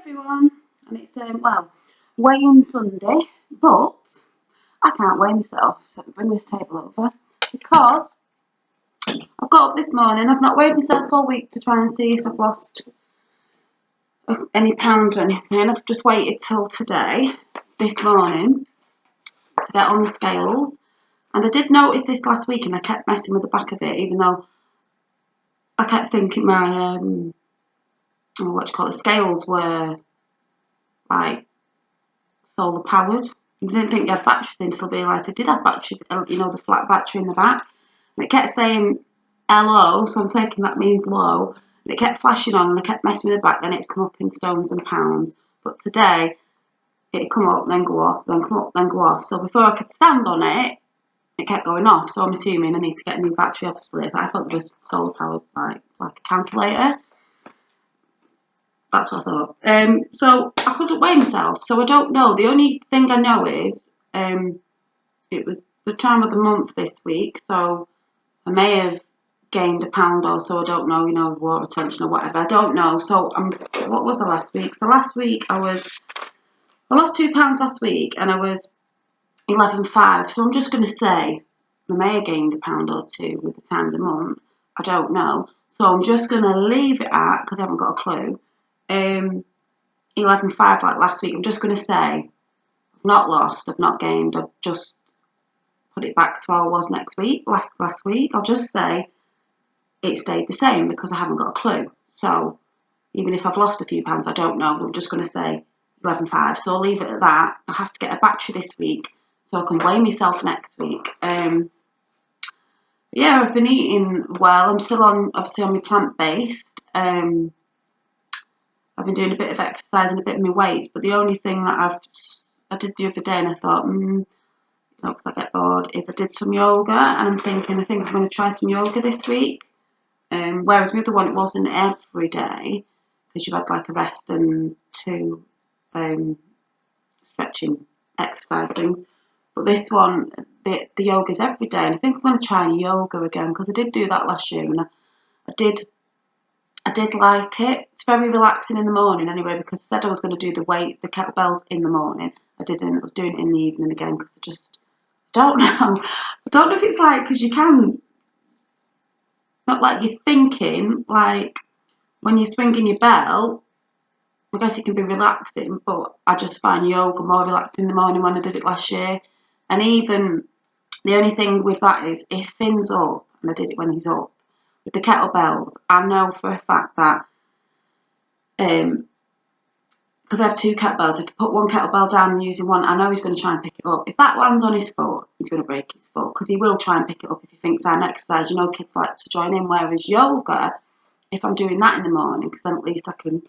everyone, and it's well, weigh-in Sunday, but I can't weigh myself, so bring this table over because I've got up this morning. I've not weighed myself all week to try and see if I've lost any pounds or anything. I've just waited till today, this morning, to get on the scales. And I did notice this last week, and I kept messing with the back of it, even though I kept thinking my the scales were like solar powered. I didn't think they had batteries in until I realised they did have batteries, you know, the flat battery in the back. And it kept saying LO, so I'm taking that means low. And it kept flashing on, and I kept messing with the back, then it'd come up in stones and pounds. But today, it'd come up, then go off, then come up, then go off. So before I could stand on it, it kept going off. So I'm assuming I need to get a new battery, obviously. But I thought it was solar powered, like a calculator. That's what I thought. So I couldn't weigh myself, so I don't know. The only thing I know is it was the time of the month this week, so I may have gained a pound or so. I don't know, you know, water retention or whatever. I don't know. So what was the last week? So last week I lost 2 pounds last week, and I was 11.5. So I'm just going to say I may have gained a pound or two with the time of the month. I don't know. So I'm just going to leave it at, because I haven't got a clue, 11.5 like last week. I'm just going to say I've not lost, I've not gained, I've just put it back to how I was last week. I'll just say it stayed the same because I haven't got a clue. So even if I've lost a few pounds, I don't know. I'm just going to say 11.5. So I'll leave it at that. I'll have to get a battery this week so I can weigh myself next week. Yeah, I've been eating well. I'm still on my plant-based. I've been doing a bit of exercise and a bit of my weights, but the only thing that I did the other day, and I thought, because I get bored, is I did some yoga, and I'm thinking, I think I'm going to try some yoga this week. Whereas the other one, it wasn't every day, because you had like a rest and 2 stretching exercise things. But this one, the yoga's every day, and I think I'm going to try yoga again, because I did do that last year, and I did like it. It's very relaxing in the morning anyway, because I said I was going to do the kettlebells in the morning. I didn't. I was doing it in the evening again because I just don't know. I don't know if it's like, because you can, not like you're thinking, like when you're swinging your bell, I guess it can be relaxing, but I just find yoga more relaxing in the morning when I did it last year. And even the only thing with that is if Finn's up, and I did it when he's up, with the kettlebells, I know for a fact that because I have 2 kettlebells, if I put one kettlebell down and using one, I know he's going to try and pick it up. If that lands on his foot, he's going to break his foot, because he will try and pick it up if he thinks I'm exercise. You know, kids like to join in, whereas yoga, if I'm doing that in the morning, because then at least I can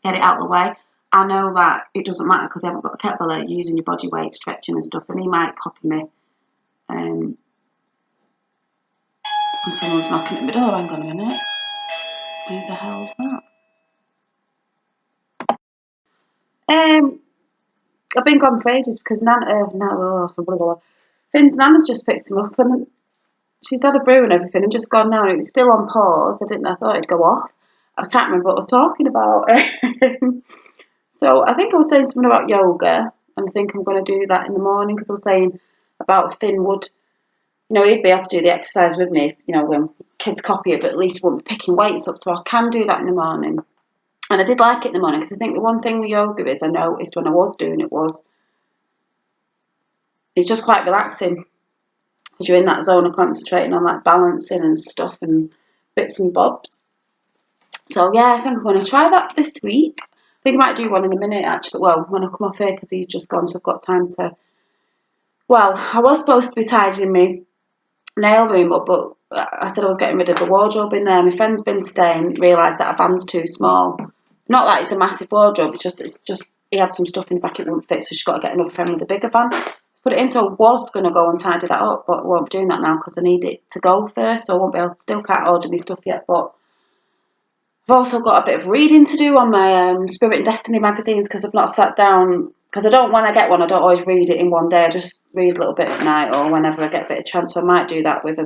get it out of the way, I know that it doesn't matter because I haven't got a kettlebell there, using your body weight, stretching and stuff, and he might copy me. And someone's knocking at my door. Hang on a minute. Who the hell's that? I've been gone for ages because Finn's Nana's just picked him up, and she's had a brew and everything and just gone now. It was still on pause. I thought it'd go off. I can't remember what I was talking about. So I think I was saying something about yoga, and I think I'm going to do that in the morning, because I was saying about Finn would, you know, he'd be able to do the exercise with me, you know, when kids copy it, but at least won't be picking weights up, so I can do that in the morning. And I did like it in the morning, because I think the one thing with yoga is I noticed when I was doing it it's just quite relaxing, because you're in that zone of concentrating on like balancing and stuff and bits and bobs. So yeah, I think I'm going to try that this week. I think I might do one in a minute actually. Well, when I come off here, because he's just gone, so I've got time to. Well, I was supposed to be tidying my nail room up, but I said I was getting rid of the wardrobe in there. My friend's been staying, realised that a van's too small. Not that it's a massive wardrobe, it's just he had some stuff in the back it wouldn't fit, so she's got to get another friend with a bigger van to put it in. So I was going to go and tidy that up, but I won't be doing that now because I need it to go first, so I won't be able to, still can't order my stuff yet. But I've also got a bit of reading to do on my Spirit and Destiny magazines, because I've not sat down, because I don't, when I get one, I don't always read it in one day. I just read a little bit at night or whenever I get a bit of chance. So I might do that with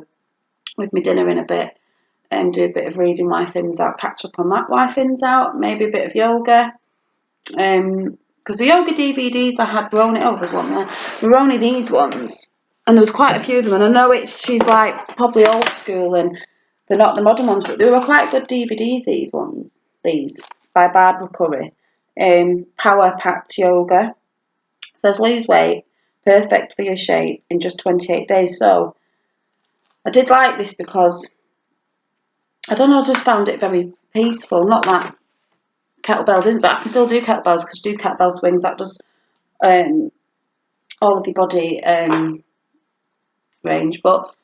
my dinner in a bit, and do a bit of reading while Finn's out, catch up on that while Finn's out, maybe a bit of yoga. Because the yoga DVDs I had were only, oh, there's one there. There were only these ones, and there was quite a few of them. And I know she's like probably old school, and they're not the modern ones, but they were quite good DVDs. These by Barbara Curry. Power Packed Yoga. Says lose weight, perfect for your shape in just 28 days. So I did like this because I don't know, I just found it very peaceful. Not that kettlebells isn't, but I can still do kettlebells because you do kettlebell swings. That does all of your body range. But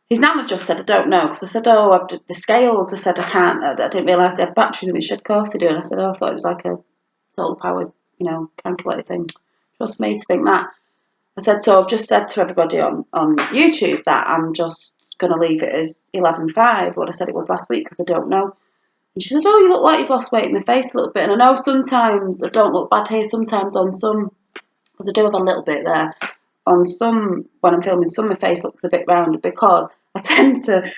his nana just said, I don't know, because I said, oh, I've the scales. I said, I can't. I didn't realise they had batteries in it. She said, of course they do. And I said, oh, I thought it was like a solar powered, calculator thing. Trust me to think that. I said, so I've just said to everybody on YouTube that I'm just going to leave it as 11.5, what I said it was last week, because I don't know. And she said, oh, you look like you've lost weight in the face a little bit. And I know sometimes I don't look bad here, sometimes on some, because I do have a little bit there, on some, when I'm filming some, my face looks a bit rounded because I tend to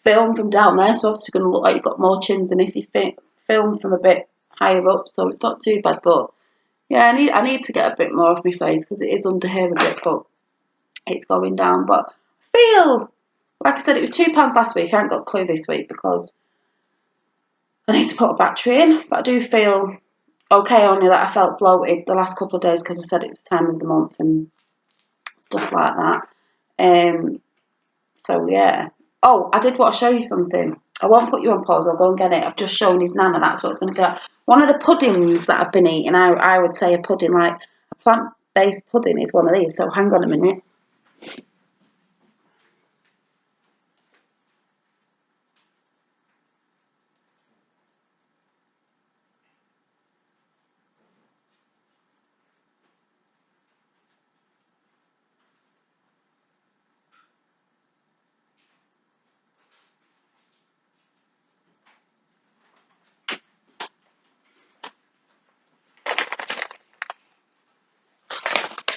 film from down there, so obviously going to look like you've got more chins than if you film from a bit higher up, so it's not too bad. But yeah, I need to get a bit more off my face because it is under here a bit, but it's going down. But I feel, like I said, it was £2 last week. I haven't got a clue this week because I need to put a battery in. But I do feel okay, only that I felt bloated the last couple of days because I said it's the time of the month and stuff like that. So yeah. Oh, I did want to show you something. I won't put you on pause. I'll go and get it. I've just shown his nana. That's what it's going to get. One of the puddings that I've been eating, I would say a pudding, like a plant-based pudding, is one of these. So hang on a minute.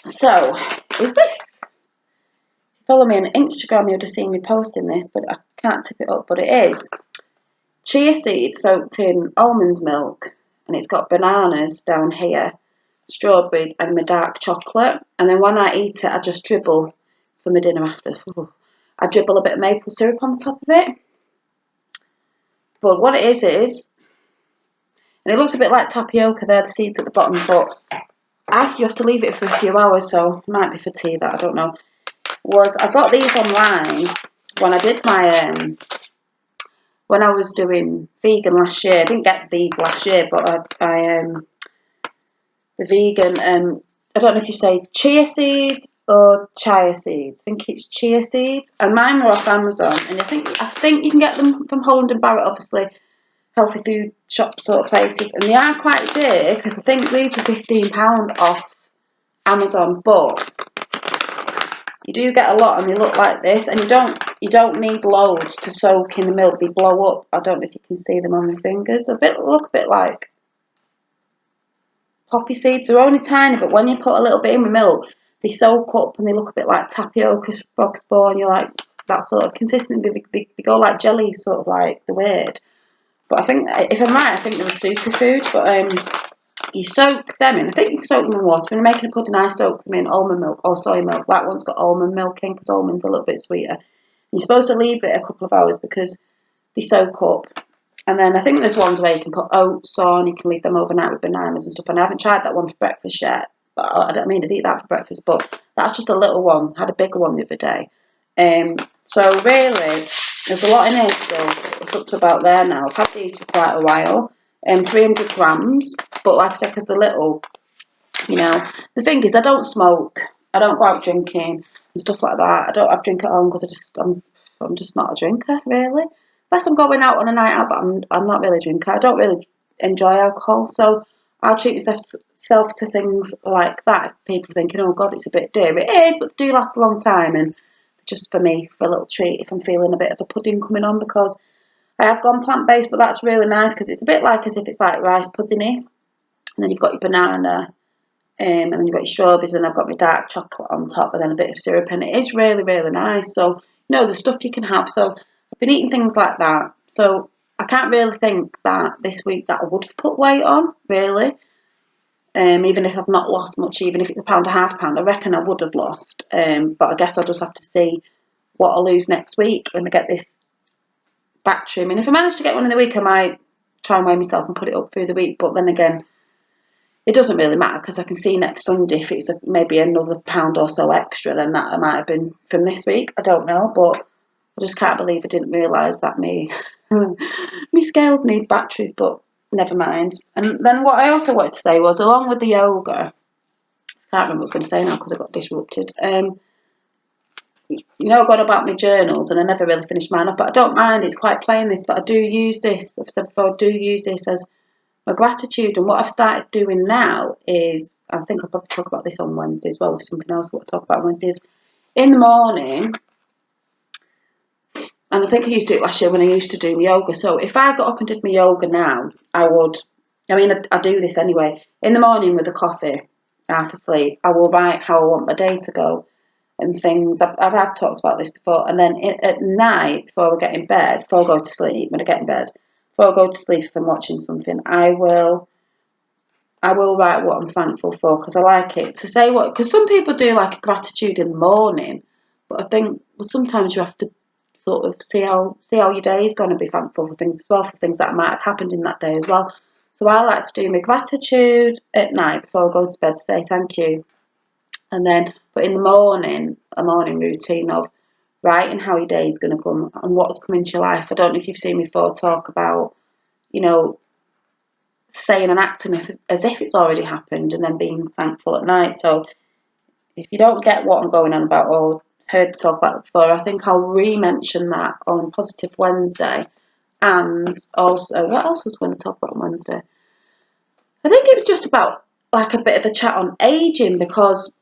So, is this? Follow me on Instagram, you'd have seen me posting this, but I can't tip it up. But it is chia seeds soaked in almond milk, and it's got bananas down here, strawberries, and my dark chocolate. And then when I eat it, I just dribble for my dinner after. I dribble a bit of maple syrup on the top of it. But what it is, and it looks a bit like tapioca there, the seeds at the bottom, but after you have to leave it for a few hours, so it might be for tea, that I don't know. Was I got these online when I did my when I was doing vegan last year. I didn't get these last year, but I the vegan I don't know if you say chia seeds or chia seeds. I think it's chia seeds, and mine were off Amazon, and I think you can get them from Holland and Barrett, obviously healthy food shop sort of places, and they are quite dear because I think these were £15 off Amazon, but you do get a lot, and they look like this, and you don't need loads to soak in the milk. They blow up. I don't know if you can see them on my fingers. Look a bit like poppy seeds. They're only tiny, but when you put a little bit in with milk, they soak up and they look a bit like tapioca, frog spawn. You're like that sort of consistency. They go like jelly, sort of like the weird. But I think, if I'm right, I think they were superfood. But you soak them in. I think you soak them in water. When you're making a pudding, I soak them in almond milk or soy milk. That one's got almond milk in because almond's a little bit sweeter. You're supposed to leave it a couple of hours because they soak up. And then I think there's ones where you can put oats on. You can leave them overnight with bananas and stuff. And I haven't tried that one for breakfast yet. But I don't mean to eat that for breakfast. But that's just a little one. I had a bigger one the other day. So really, there's a lot in here still. It's up to about there now. I've had these for quite a while. 300 grams. But like I said, because they're little, the thing is, I don't smoke. I don't go out drinking and stuff like that. I don't have drink at home because I'm just not a drinker, really. Unless I'm going out on a night out, but I'm not really a drinker. I don't really enjoy alcohol, so I'll treat myself to things like that. People thinking, oh God, it's a bit dear. It is, but they do last a long time, and just for me, for a little treat if I'm feeling a bit of a pudding coming on, because I have gone plant-based, but that's really nice because it's a bit like as if it's like rice pudding-y. And then you've got your banana, and then you've got your strawberries, and I've got my dark chocolate on top, and then a bit of syrup, and it is really, really nice. So, the stuff you can have. So, I've been eating things like that. So, I can't really think that this week that I would have put weight on, really. Even if I've not lost much, even if it's £1.50, I reckon I would have lost. But I guess I'll just have to see what I'll lose next week when I get this battery. I mean, if I manage to get one in the week, I might try and weigh myself and put it up through the week. But then again, it doesn't really matter because I can see next Sunday if it's maybe another £1 or so extra than that might have been from this week. I don't know, but I just can't believe I didn't realise that me scales need batteries, but never mind. And then what I also wanted to say was, along with the yoga, I can't remember what I was going to say now because I got disrupted. I've gone about my journals and I never really finished mine off, but I don't mind, it's quite plain this, but I do use this, I've said before, I do use this as my gratitude. And what I've started doing now is, I think I'll probably talk about this on Wednesday as well, with something else I want to talk about on Wednesday, is in the morning, and I think I used to do it last year when I used to do my yoga. So if I got up and did my yoga now, I do this anyway. In the morning with a coffee, half asleep, I will write how I want my day to go and things. I've talked about this before. And then at night, before I get in bed, before I go to sleep, when I get in bed, before I go to sleep, if I'm watching something, I will write what I'm thankful for, because I like it to say what. Because some people do like a gratitude in the morning, but I think sometimes you have to sort of see how your day is going to be thankful for things as well, for things that might have happened in that day as well. So I like to do my gratitude at night before I go to bed to say thank you. And then, but in the morning, a morning routine of writing how your day is going to come and what's come into your life. I don't know if you've seen me before talk about, saying and acting as if it's already happened and then being thankful at night. So if you don't get what I'm going on about or heard talk about it before, I think I'll re-mention that on Positive Wednesday. And also, what else was I going to talk about on Wednesday? I think it was just about like a bit of a chat on aging, because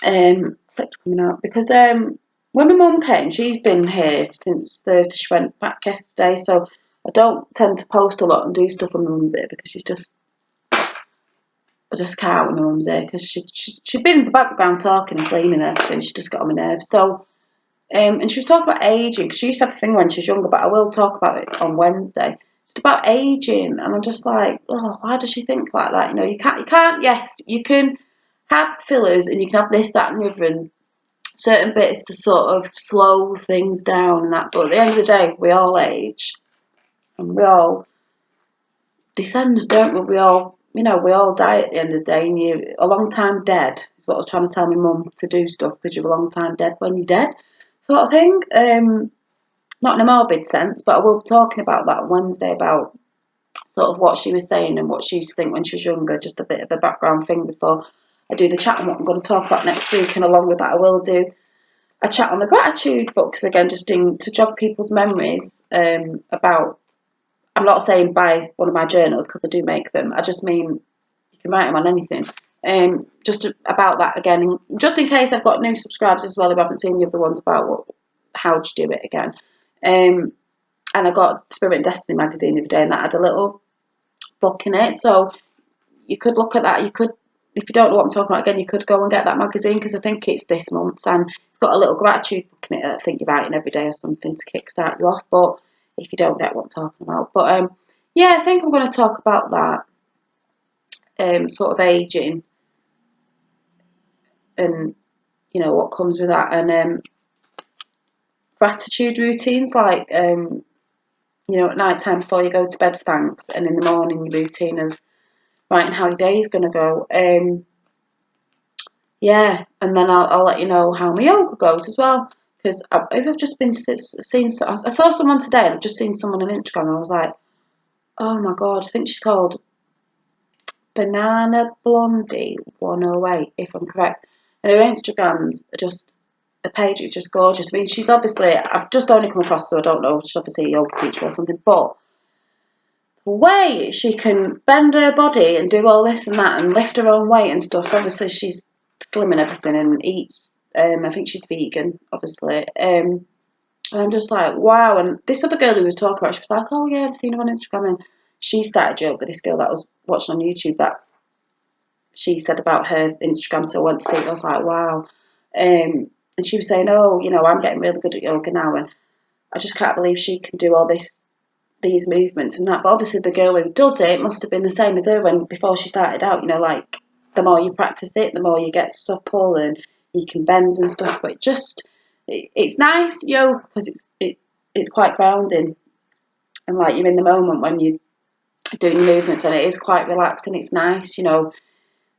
clips coming out, because when my mum came, she's been here since Thursday. She went back yesterday, so I don't tend to post a lot and do stuff when my mum's here, because I just can't when my mum's here, because she'd been in the background talking and cleaning and everything. She just got on my nerves. So and she was talking about aging, because she used to have a thing when she was younger, but I will talk about it on Wednesday. It's about aging, and I'm just like, oh, why does she think like that? You can't. Yes, you can have fillers, and you can have this, that, and the other, and certain bits to sort of slow things down and that. But at the end of the day, we all age, and we all descend, don't we? We all die at the end of the day, and you're a long time dead is what I was trying to tell my mum, to do stuff because you're a long time dead when you're dead, sort of thing. Not in a morbid sense, but I will be talking about that on Wednesday, about sort of what she was saying and what she used to think when she was younger, just a bit of a background thing before I do the chat on what I'm going to talk about next week. And along with that, I will do a chat on the gratitude books again, just to jog people's memories about. I'm not saying buy one of my journals, because I do make them. I just mean you can write them on anything. About that again, just in case I've got new subscribers as well who haven't seen the other ones, about how to do it again. And I got Spirit and Destiny magazine the other day, and that had a little book in it, so you could look at that. You could, if you don't know what I'm talking about again, you could go and get that magazine, because I think it's this month's, and it's got a little gratitude book in it that I think you're writing every day or something to kickstart you off. But if you don't get what I'm talking about, but yeah, I think I'm going to talk about that, sort of aging, and what comes with that, and gratitude routines, like at night time before you go to bed, thanks, and in the morning your routine of writing how your day is going to go. Yeah, and then I'll let you know how my yoga goes as well, because I've just been seeing. I saw someone today, and I've just seen someone on Instagram, and I was like, oh my god, I think she's called Banana Blondie 108, if I'm correct. And her Instagram's just, her page is just gorgeous. I mean, she's obviously, I've just only come across her, so I don't know, she's obviously a yoga teacher or something, but the way she can bend her body and do all this and that and lift her own weight and stuff, obviously she's slim and everything and eats, I think she's vegan, obviously. And I'm just like, wow. And this other girl who was talking about, she was like, oh yeah, I've seen her on Instagram, and she started yoga, this girl that I was watching on YouTube, that she said about her Instagram, so I went to see it. I was like, wow. And she was saying, oh, I'm getting really good at yoga now, and I just can't believe she can do all this these movements and that. But obviously the girl who does it must have been the same as her before she started out. You know, like the more you practice it, the more you get supple and you can bend and stuff. But it's nice, you know, because it's quite grounding, and like you're in the moment when you're doing your movements, and it is quite relaxing. It's nice, you know,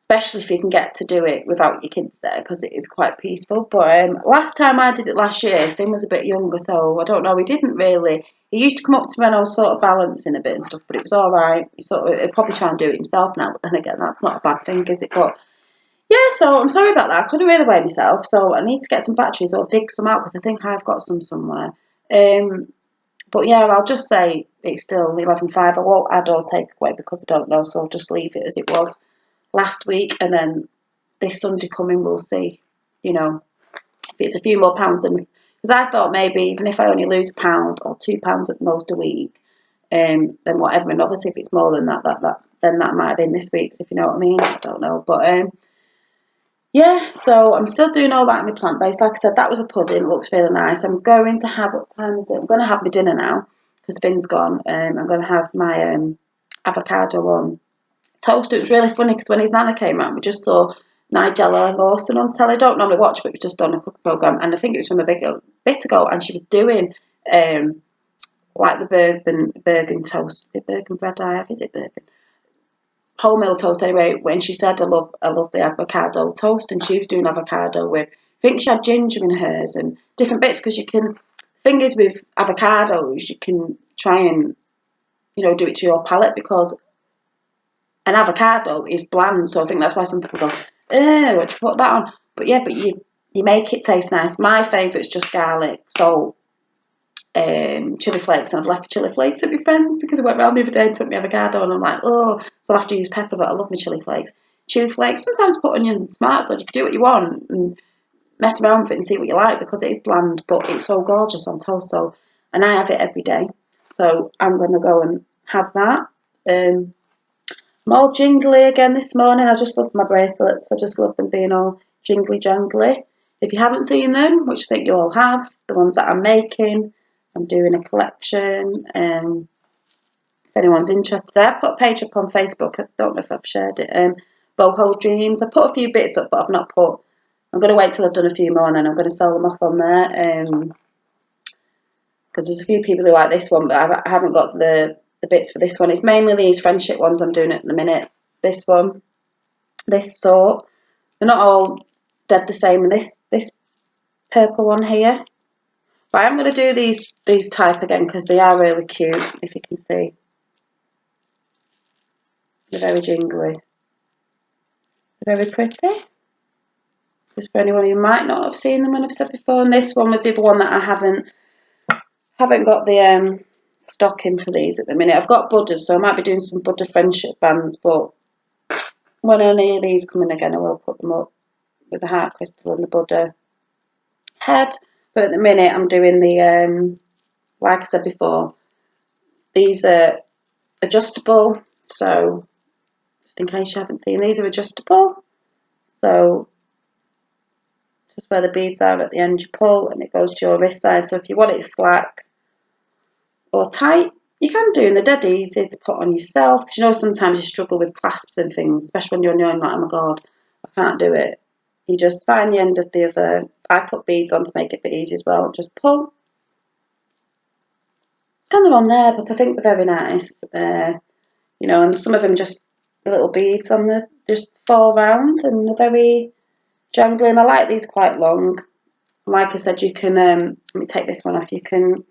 especially if you can get to do it without your kids there, because it is quite peaceful. But last time I did it last year, Finn was a bit younger, so I don't know. He didn't really. He used to come up to me when I was sort of balancing a bit and stuff, but it was all right. He'd probably try and do it himself now, but then again, that's not a bad thing, is it? But yeah, so I'm sorry about that. I couldn't really weigh myself, so I need to get some batteries or dig some out because I think I've got some somewhere. But yeah, I'll just say it's still 11.5. I won't add or take away because I don't know, so I'll just leave it as it was last week, and then this Sunday coming we'll see, you know, if it's a few more pounds. And because I thought maybe even if I only lose £1 or £2 at most a week, then whatever. And obviously if it's more than that, then that might have been this week's, if you know what I mean. I don't know, but yeah, so I'm still doing all that in my plant-based. Like I said, that was a pudding. It looks really nice. I'm going to have, what time is it? I'm going to have my dinner now because Finn's gone. I'm going to have my avocado on toast. It was really funny because when his nana came round, we just saw Nigella Lawson on telly. I don't normally watch, but it was just on a cooking programme. And I think it was from a bit ago, and she was doing like the Bergen toast. The Bergen bread I have, is it Bergen? Wholemeal toast anyway. When she said I love the avocado toast, and she was doing avocado with, I think she had ginger in hers and different bits, because you can, thing is with avocados you can try and, you know, do it to your palate, because an avocado is bland, so I think that's why some people go, what you put that on? But yeah, but you make it taste nice. My favourite's just garlic, salt, chili flakes, and I've left chili flakes at my friend because I went round the other day and took my avocado, and I'm like, oh, so I'll have to use pepper, but I love my chili flakes. Chili flakes, sometimes put onion and tomatoes, you can do what you want and mess around with it and see what you like, because it is bland, but it's so gorgeous on toast. So, and I have it every day, so I'm going to go and have that. I'm all jingly again this morning. I just love my bracelets. I just love them being all jingly jangly. If you haven't seen them, which I think you all have, the ones that I'm making, I'm doing a collection. If anyone's interested, I put a page up on Facebook. I don't know if I've shared it. Boho Dreams. I put a few bits up, but I've not put. I'm going to wait till I've done a few more, and then I'm going to sell them off on there. Because there's a few people who like this one, but I haven't got the bits for this one. It's mainly these friendship ones I'm doing at the minute. This one, this sort. They're not all dead the same. And this purple one here. But I'm going to do these type again because they are really cute, if you can see. They're very jingly. They're very pretty. Just for anyone who might not have seen them when I've said before. And this one was the other one that I haven't got the stock in for these at the minute. I've got Buddhas, so I might be doing some Buddha friendship bands, but when any of these come in again, I will put them up with the heart crystal and the Buddha head. But at the minute, I'm doing the, like I said before, these are adjustable. So, just in case you haven't seen, these are adjustable. So, just where the beads are at the end, you pull and it goes to your wrist size. So, if you want it slack or tight, you can do, and they're dead easy to put on yourself, because you know sometimes you struggle with clasps and things, especially when you're on your own, like, oh my god, I can't do it. You just find the end of the other. I put beads on to make it a bit easy as well. Just pull, and they're on there, but I think they're very nice. You know, and some of them just the little beads on the just fall round, and they're very jangly. And I like these quite long. Like I said, you can let me take this one off. You can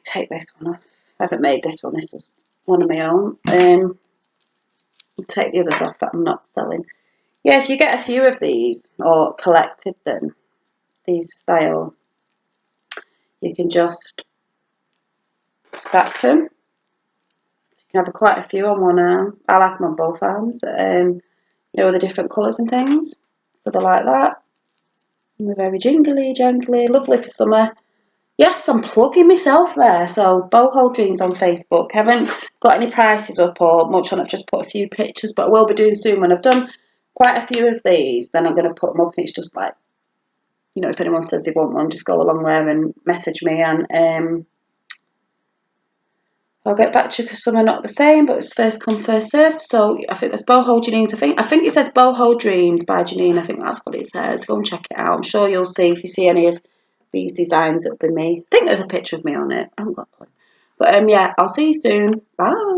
take this one off. I haven't made this one. This is one of my own. Take the others off that I'm not selling. Yeah, if you get a few of these or collected them, these style, you can just stack them. You can have quite a few on one arm. I like them on both arms. You know, the different colours and things. So they're like that. And they're very jingly, jangly, lovely for summer. Yes, I'm plugging myself there. So Boho Dreams on Facebook. Haven't got any prices up or much on it. I've just put a few pictures, but I will be doing soon when I've done quite a few of these. Then I'm going to put them up, and it's just like you know, if anyone says they want one, just go along there and message me, and I'll get back to you because some are not the same, but it's first come, first served. So I think there's Boho Janine's. I think it says Boho Dreams by Janine. I think that's what it says. Go and check it out. I'm sure you'll see if you see any of these designs, it'll be me. I think there's a picture of me on it. I haven't got a clue. But yeah, I'll see you soon. Bye.